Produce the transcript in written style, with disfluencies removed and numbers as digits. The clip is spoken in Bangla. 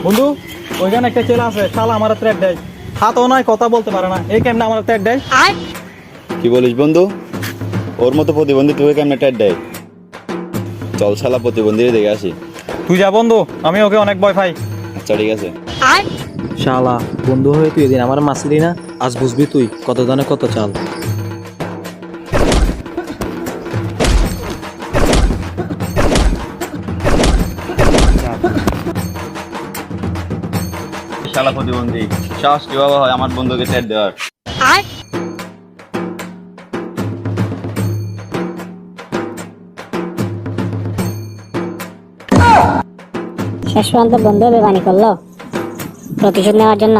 বন্ধু ওইখানে একটা ছেলে আছে, শালা আমার থ্রেড দেয়, হাতও নয়, কথা বলতে পারে না, এই কেমনে আমার থ্রেড দেয়। কি বলিস বন্ধু? ওর মতো প্রতিবন্ধী তোকে কেমনে টেট দেয়? চল শালা প্রতিবন্ধী দেখে আসি। তুই যা বন্ধু, আমি ওকে অনেক ভয় পাই। আচ্ছা ঠিক আছে। শালা বন্ধু হয়ে তুই এদিন আমার মাসলি না, আজ বুঝবি তুই কত দানে কত চাল। শালা প্রতিবন্ধী, সাহস কিভাবে হয় আমার বন্ধুকে টেট দেওয়ার? শেষ পর্যন্ত বন্ধু বেমানি করলো প্রতিশোধ নেওয়ার জন্য।